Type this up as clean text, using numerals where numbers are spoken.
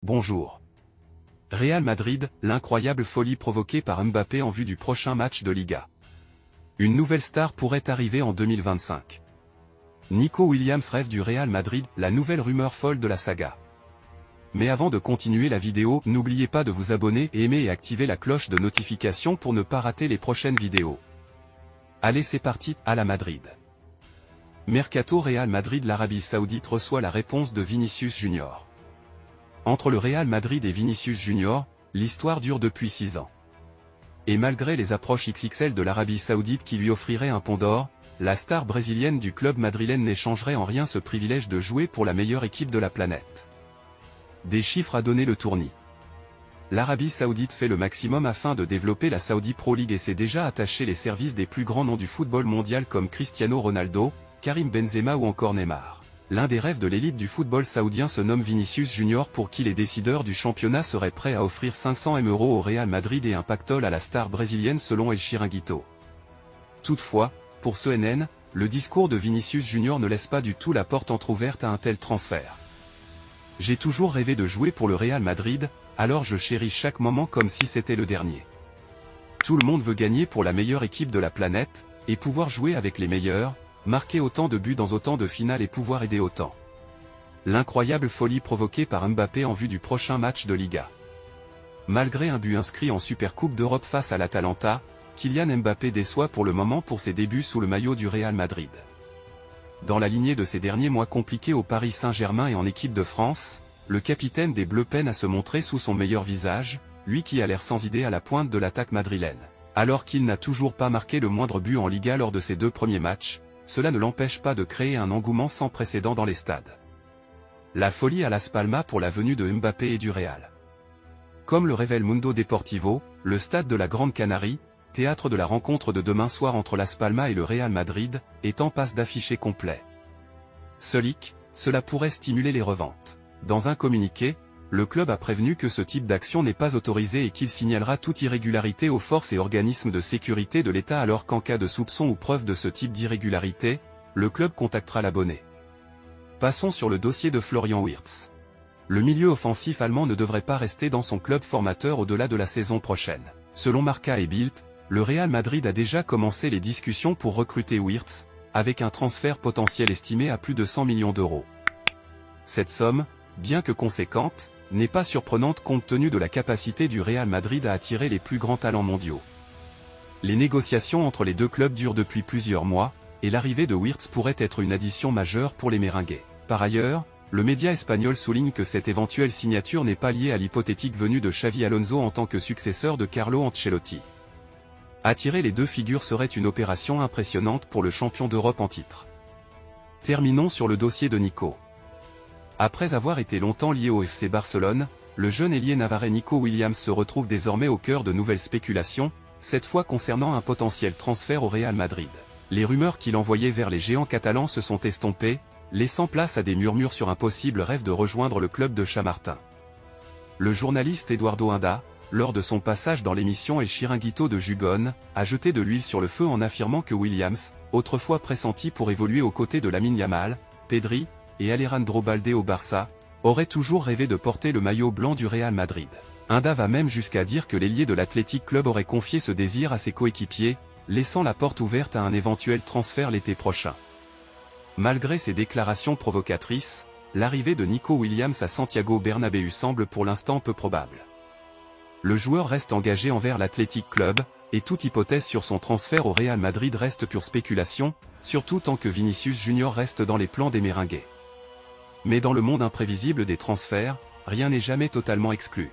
Bonjour. Real Madrid, l'incroyable folie provoquée par Mbappé en vue du prochain match de Liga. Une nouvelle star pourrait arriver en 2025. Nico Williams rêve du Real Madrid, la nouvelle rumeur folle de la saga. Mais avant de continuer la vidéo, n'oubliez pas de vous abonner, aimer et activer la cloche de notification pour ne pas rater les prochaines vidéos. Allez, c'est parti, à la Madrid. Mercato Real Madrid. L'Arabie Saoudite reçoit la réponse de Vinicius Junior. Entre le Real Madrid et Vinicius Junior, l'histoire dure depuis 6 ans. Et malgré les approches XXL de l'Arabie Saoudite qui lui offrirait un pont d'or, la star brésilienne du club madrilène n'échangerait en rien ce privilège de jouer pour la meilleure équipe de la planète. Des chiffres à donner le tournis. L'Arabie Saoudite fait le maximum afin de développer la Saudi Pro League et s'est déjà attaché les services des plus grands noms du football mondial comme Cristiano Ronaldo, Karim Benzema ou encore Neymar. L'un des rêves de l'élite du football saoudien se nomme Vinicius Junior, pour qui les décideurs du championnat seraient prêts à offrir 500 000 € au Real Madrid et un pactole à la star brésilienne selon El Chiringuito. Toutefois, pour CNN, le discours de Vinicius Junior ne laisse pas du tout la porte entrouverte à un tel transfert. « J'ai toujours rêvé de jouer pour le Real Madrid, alors je chéris chaque moment comme si c'était le dernier. Tout le monde veut gagner pour la meilleure équipe de la planète, et pouvoir jouer avec les meilleurs, marquer autant de buts dans autant de finales et pouvoir aider autant. » L'incroyable folie provoquée par Mbappé en vue du prochain match de Liga. Malgré un but inscrit en Supercoupe d'Europe face à l'Atalanta, Kylian Mbappé déçoit pour le moment pour ses débuts sous le maillot du Real Madrid. Dans la lignée de ces derniers mois compliqués au Paris Saint-Germain et en équipe de France, le capitaine des Bleus peine à se montrer sous son meilleur visage, lui qui a l'air sans idée à la pointe de l'attaque madrilène. Alors qu'il n'a toujours pas marqué le moindre but en Liga lors de ses 2 premiers matchs, cela ne l'empêche pas de créer un engouement sans précédent dans les stades. La folie à Las Palmas pour la venue de Mbappé et du Real. Comme le révèle Mundo Deportivo, le stade de la Grande Canarie, théâtre de la rencontre de demain soir entre Las Palmas et le Real Madrid, est en passe d'afficher complet. Cela pourrait stimuler les reventes. Dans un communiqué, le club a prévenu que ce type d'action n'est pas autorisé et qu'il signalera toute irrégularité aux forces et organismes de sécurité de l'État, alors qu'en cas de soupçon ou preuve de ce type d'irrégularité, le club contactera l'abonné. Passons sur le dossier de Florian Wirtz. Le milieu offensif allemand ne devrait pas rester dans son club formateur au-delà de la saison prochaine. Selon Marca et Bild, le Real Madrid a déjà commencé les discussions pour recruter Wirtz, avec un transfert potentiel estimé à plus de 100 millions d'euros. Cette somme, bien que conséquente, n'est pas surprenante compte tenu de la capacité du Real Madrid à attirer les plus grands talents mondiaux. Les négociations entre les deux clubs durent depuis plusieurs mois, et l'arrivée de Wirtz pourrait être une addition majeure pour les Merengues. Par ailleurs, le média espagnol souligne que cette éventuelle signature n'est pas liée à l'hypothétique venue de Xavi Alonso en tant que successeur de Carlo Ancelotti. Attirer les deux figures serait une opération impressionnante pour le champion d'Europe en titre. Terminons sur le dossier de Nico. Après avoir été longtemps lié au FC Barcelone, le jeune ailier navarrais Nico Williams se retrouve désormais au cœur de nouvelles spéculations, cette fois concernant un potentiel transfert au Real Madrid. Les rumeurs qu'il envoyait vers les géants catalans se sont estompées, laissant place à des murmures sur un possible rêve de rejoindre le club de Chamartin. Le journaliste Eduardo Inda, lors de son passage dans l'émission El Chiringuito de Jugón, a jeté de l'huile sur le feu en affirmant que Williams, autrefois pressenti pour évoluer aux côtés de Lamine Yamal, Pedri et Alejandro Balde au Barça, aurait toujours rêvé de porter le maillot blanc du Real Madrid. Inda va même jusqu'à dire que l'ailier de l'Athletic Club aurait confié ce désir à ses coéquipiers, laissant la porte ouverte à un éventuel transfert l'été prochain. Malgré ces déclarations provocatrices, l'arrivée de Nico Williams à Santiago Bernabéu semble pour l'instant peu probable. Le joueur reste engagé envers l'Athletic Club, et toute hypothèse sur son transfert au Real Madrid reste pure spéculation, surtout tant que Vinicius Junior reste dans les plans des Merengues. Mais dans le monde imprévisible des transferts, rien n'est jamais totalement exclu.